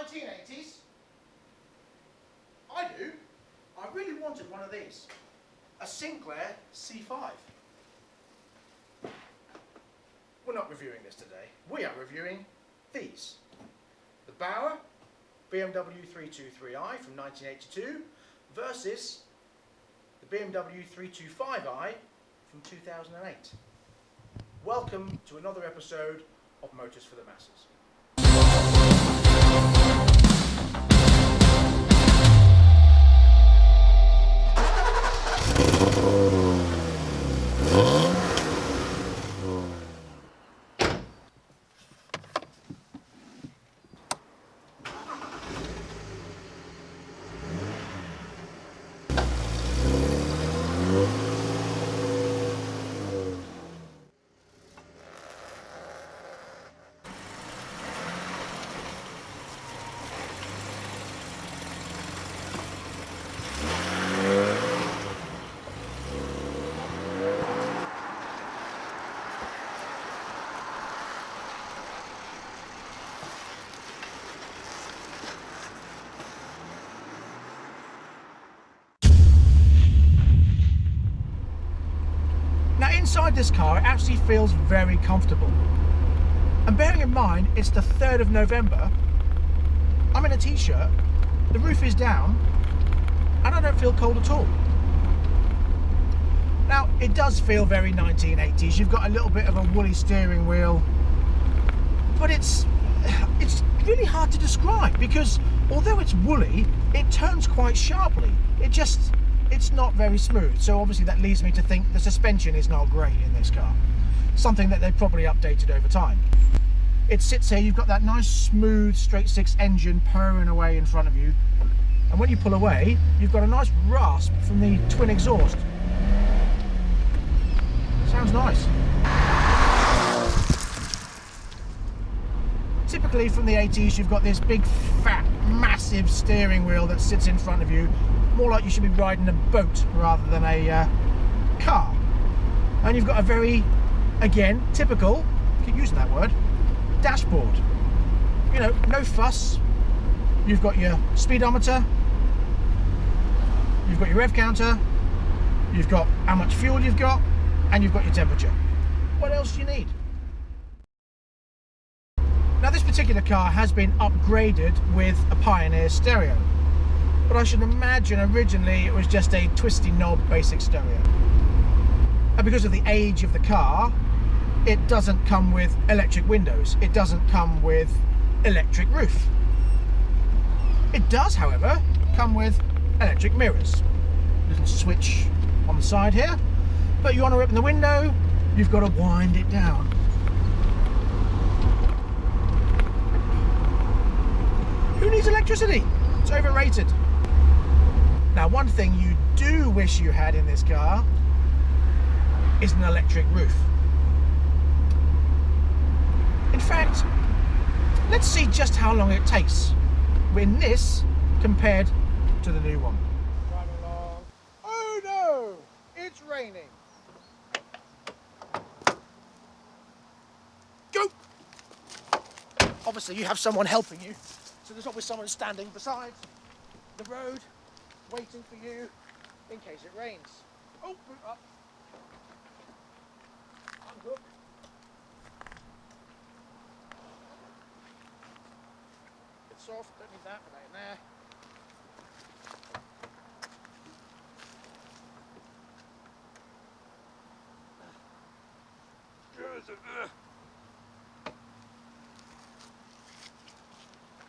1980s? I do. I really wanted one of these. A Sinclair C5. We're not reviewing this today. We are reviewing these. The Baur BMW 323i from 1982 versus the BMW 325i from 2008. Welcome to another episode of Motors for the Masses. Inside this car, it actually feels very comfortable. And bearing in mind, it's the 3rd of November, I'm in a t-shirt, the roof is down, and I don't feel cold at all. Now, it does feel very 1980s. You've got a little bit of a woolly steering wheel, but it's really hard to describe because although it's woolly, it turns quite sharply. It's not very smooth, so obviously that leads me to think the suspension is not great in this car. Something that they've probably updated over time. It sits here, you've got that nice smooth straight six engine purring away in front of you, and when you pull away, you've got a nice rasp from the twin exhaust. Sounds nice. Typically from the 80s, you've got this big, fat, massive steering wheel that sits in front of you, more like you should be riding a boat rather than a car. And you've got a very, again, typical, keep using that word, dashboard. You know, no fuss. You've got your speedometer, you've got your rev counter, you've got how much fuel you've got, and you've got your temperature. What else do you need? Now this particular car has been upgraded with a Pioneer stereo, but I should imagine originally it was just a twisty knob basic stereo. And because of the age of the car, it doesn't come with electric windows, it doesn't come with electric roof. It does, however, come with electric mirrors. Little switch on the side here, but you want to open the window, you've got to wind it down. Who needs electricity? It's overrated. Now, one thing you do wish you had in this car is an electric roof. In fact, let's see just how long it takes in this compared to the new one. Driving along. Oh no! It's raining. Go! Obviously, you have someone helping you. So there's always someone standing beside the road, waiting for you in case it rains. Oh, boot up. Unhook. Bit soft, don't need that, put that in there.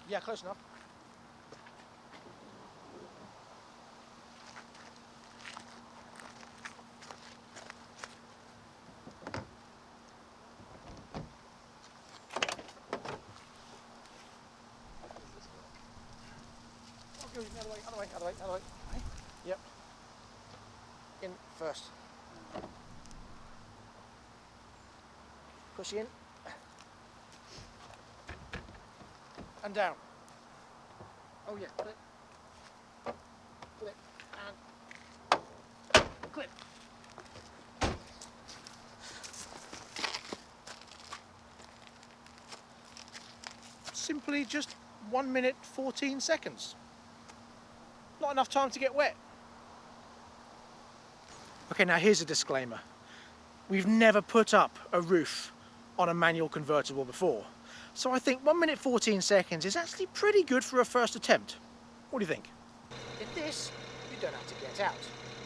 Yeah, close enough. Other way. Yep. In first. Push in. And down. Oh yeah, clip. Clip. And clip. Simply just 1 minute 14 seconds. Not enough time to get wet. Okay, now here's a disclaimer. We've never put up a roof on a manual convertible before. So I think 1 minute 14 seconds is actually pretty good for a first attempt. What do you think? In this, you don't have to get out.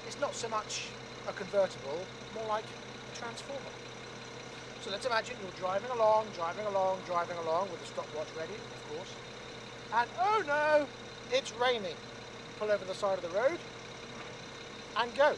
It's not so much a convertible, more like a transformer. So let's imagine you're driving along with the stopwatch ready, of course. And oh no, it's raining. Pull over the side of the road and go.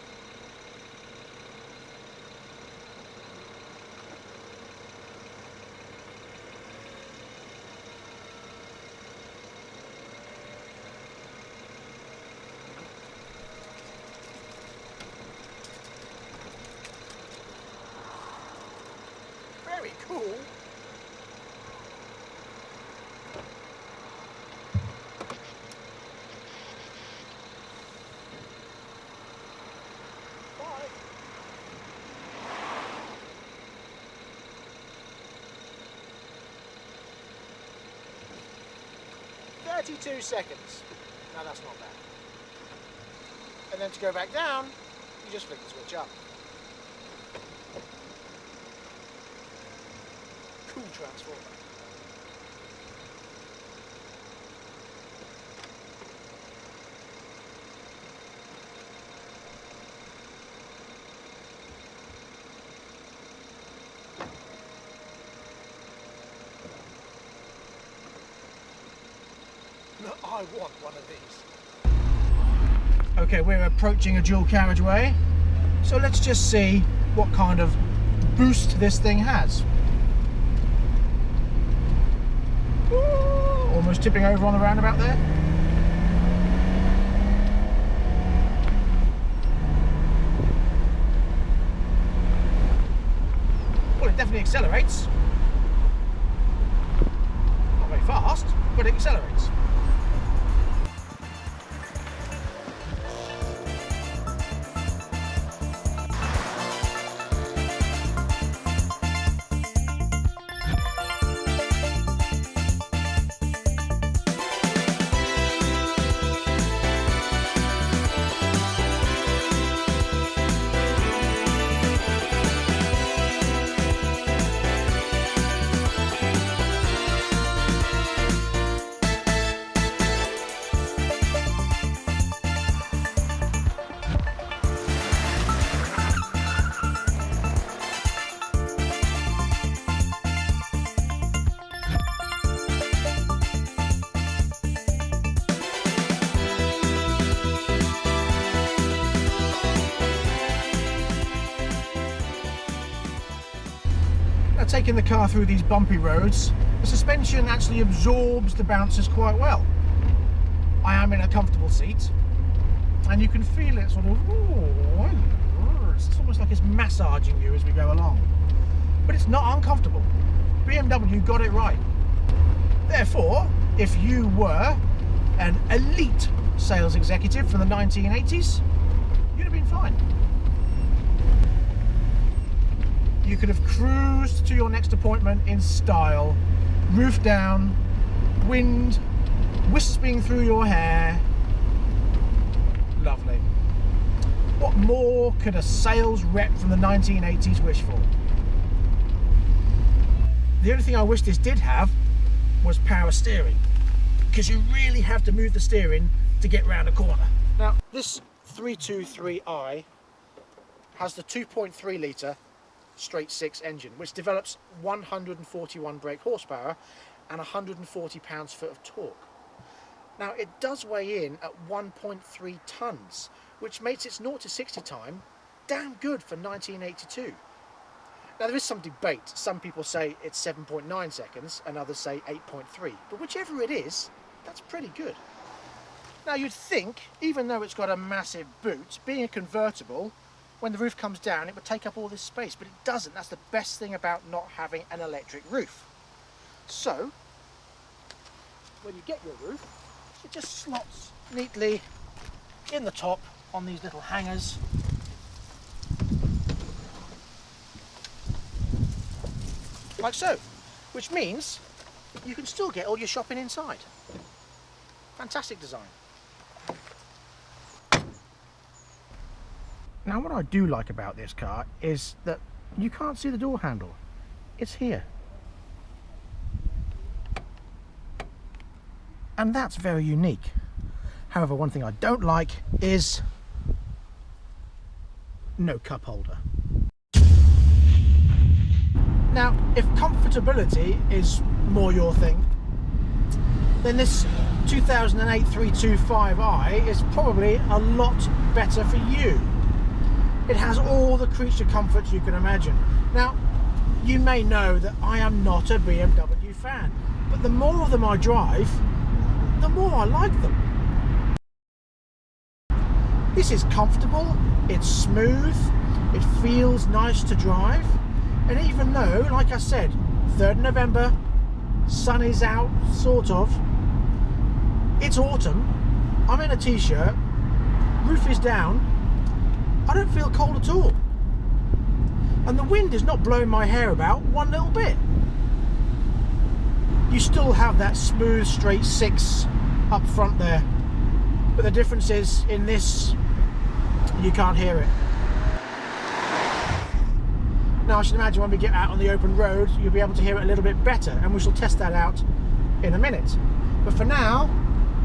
Very cool. Bye. "32 seconds. Now that's not bad. And then to go back down, you just flick the switch up. Cool transformer. I want one of these. Okay, we're approaching a dual carriageway, so let's just see what kind of boost this thing has. Ooh, almost tipping over on the roundabout there. Well, it definitely accelerates. Not very fast, but it accelerates. Taking the car through these bumpy roads, the suspension actually absorbs the bounces quite well. I am in a comfortable seat, and you can feel it sort of, it's almost like it's massaging you as we go along. But it's not uncomfortable. BMW got it right. Therefore, if you were an elite sales executive from the 1980s, you'd have been fine. You could have cruised to your next appointment in style, roof down, wind wisping through your hair. Lovely. What more could a sales rep from the 1980s wish for? The only thing I wish this did have was power steering, because you really have to move the steering to get round a corner. Now, this 323i has the 2.3 litre straight six engine, which develops 141 brake horsepower and 140 pounds-foot of torque. Now, it does weigh in at 1.3 tons, which makes its 0 to 60 time damn good for 1982. Now, there is some debate. Some people say it's 7.9 seconds and others say 8.3, but whichever it is, that's pretty good. Now, you'd think, even though it's got a massive boot, being a convertible, when the roof comes down, it would take up all this space, but it doesn't. That's the best thing about not having an electric roof. So, when you get your roof, it just slots neatly in the top on these little hangers. Like so. Which means you can still get all your shopping inside. Fantastic design. Now what I do like about this car is that you can't see the door handle. It's here. And that's very unique. However, one thing I don't like is no cup holder. Now, if comfortability is more your thing, then this 2008 325i is probably a lot better for you. It has all the creature comforts you can imagine. Now, you may know that I am not a BMW fan, but the more of them I drive, the more I like them. This is comfortable, it's smooth, it feels nice to drive, and even though, like I said, 3rd November, sun is out, sort of, it's autumn, I'm in a t-shirt, roof is down, I don't feel cold at all. And the wind is not blowing my hair about one little bit. You still have that smooth straight 6 up front there, but the difference is in this you can't hear it. Now I should imagine when we get out on the open road you'll be able to hear it a little bit better, and we shall test that out in a minute. But for now,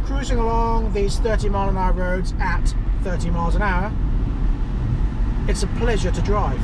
cruising along these 30-mile-an-hour roads at 30 miles an hour, it's a pleasure to drive.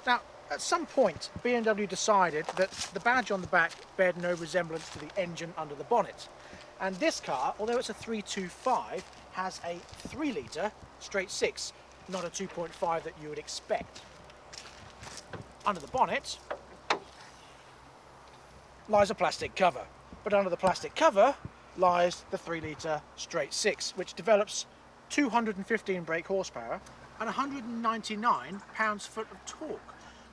Now, at some point, BMW decided that the badge on the back bared no resemblance to the engine under the bonnet. And this car, although it's a 325, has a 3-litre straight 6, not a 2.5 that you would expect. Under the bonnet lies a plastic cover, but under the plastic cover lies the 3-litre straight 6, which develops 215 brake horsepower and 199 pounds-foot of torque,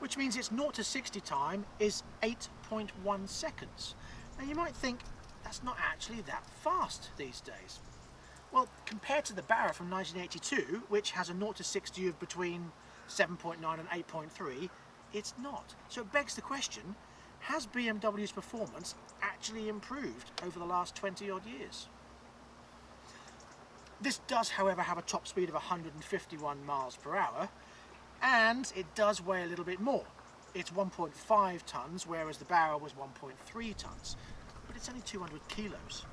which means its 0 to 60 time is 8.1 seconds. Now you might think that's not actually that fast these days. Well, compared to the Baur from 1982, which has a 0 to 60 of between 7.9 and 8.3, it's not. So it begs the question, has BMW's performance actually improved over the last 20 odd years? This does, however, have a top speed of 151 miles per hour, and it does weigh a little bit more. It's 1.5 tonnes, whereas the Baur was 1.3 tonnes, but it's only 200 kilos.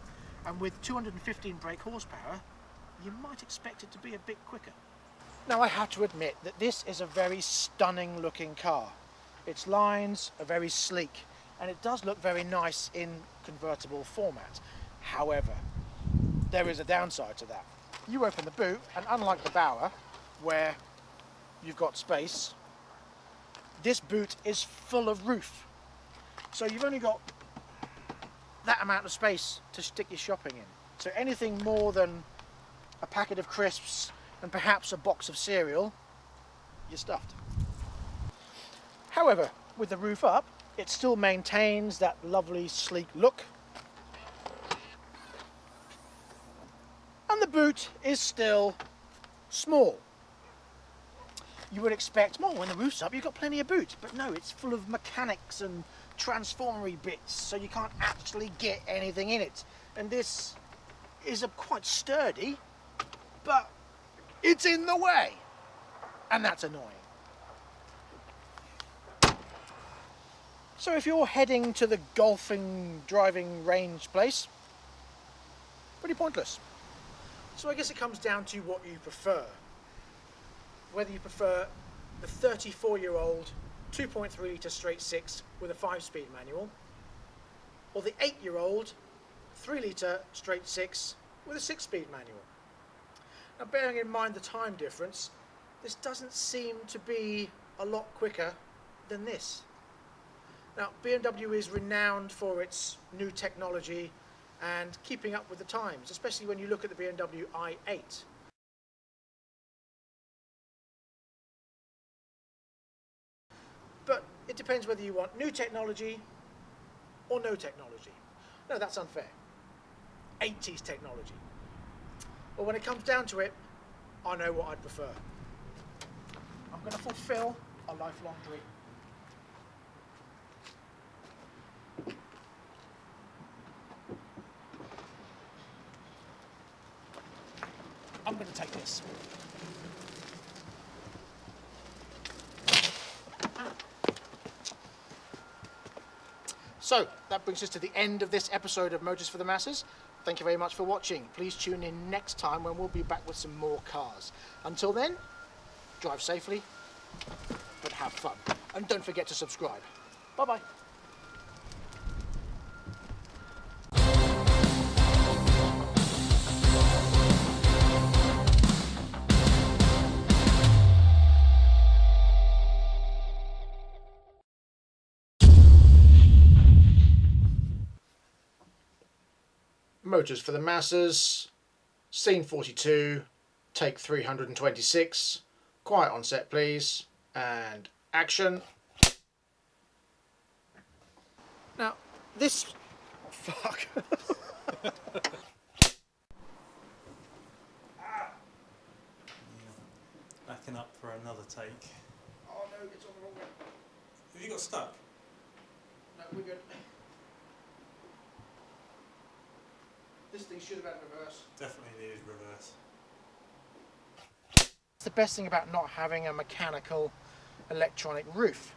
And with 215 brake horsepower, you might expect it to be a bit quicker. Now I have to admit that this is a very stunning looking car. Its lines are very sleek, and it does look very nice in convertible format. However, there is a downside to that. You open the boot, and unlike the Baur, where you've got space, this boot is full of roof. So you've only got that amount of space to stick your shopping in. So anything more than a packet of crisps and perhaps a box of cereal, you're stuffed. However, with the roof up, it still maintains that lovely sleek look. And the boot is still small. you would expect, well, when the roof's up, you've got plenty of boot. But no, it's full of mechanics and transformery bits, so you can't actually get anything in it. And this is quite sturdy, but it's in the way, and that's annoying. So if you're heading to the golfing driving range place, pretty pointless. So I guess it comes down to what you prefer. Whether you prefer the 34-year-old 2.3 litre straight 6 with a 5-speed manual, or the 8-year-old 3 litre straight 6 with a 6-speed manual. Now, bearing in mind the time difference, this doesn't seem to be a lot quicker than this. Now, BMW is renowned for its new technology and keeping up with the times, especially when you look at the BMW i8. But it depends whether you want new technology or no technology. No, that's unfair. 80s technology. But when it comes down to it, I know what I'd prefer. I'm going to fulfill a lifelong dream. I'm going to take this. So, that brings us to the end of this episode of Motors for the Masses. Thank you very much for watching. Please tune in next time when we'll be back with some more cars. Until then, drive safely, but have fun. And don't forget to subscribe. Bye-bye. Motors for the Masses, scene 42, take 326, quiet on set please, and action. Now, this... fuck. Backing up for another take. Oh no, it's on the wrong way. Have you got stuck? No, we're good. This thing should have had reverse. Definitely needed reverse. It's the best thing about not having a mechanical electronic roof,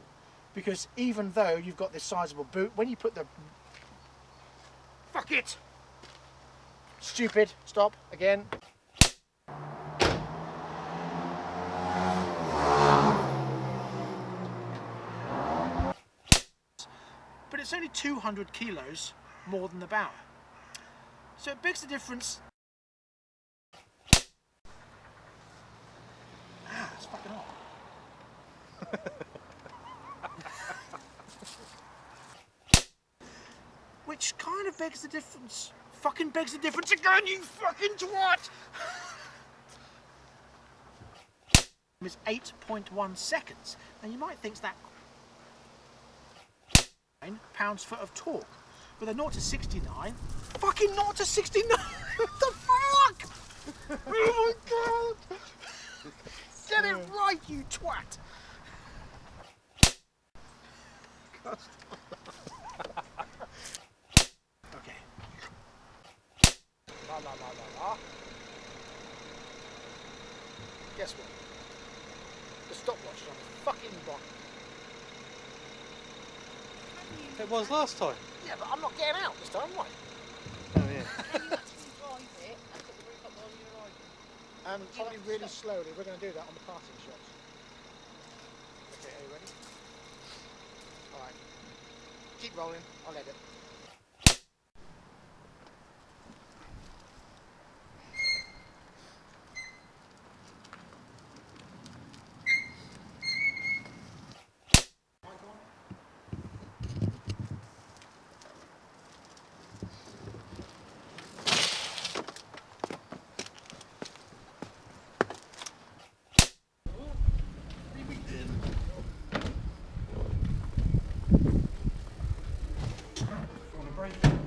because even though you've got this sizable boot, when you put the... Fuck it! Stupid. Stop. Again. But it's only 200 kilos more than the Baur. So it begs the difference. Ah, it's fucking hot. Which kind of begs the difference. Fucking begs the difference again, you fucking twat! It's 8.1 seconds. Now you might think that pounds-foot of torque. With a 0 to 69, fucking 0 to 69, what the fuck? Oh my god! Get it right, you twat! Okay. La la la la la. Guess what? The stopwatch is on the fucking bottom. It was last time. Yeah, but I'm not getting out this time, am I? Oh yeah. Can you actually drive it and put the roof up while you're riding? Probably really slowly. We're going to do that on the passing shots. Okay, are you ready? Alright. Keep rolling. I'll edit. Want a break?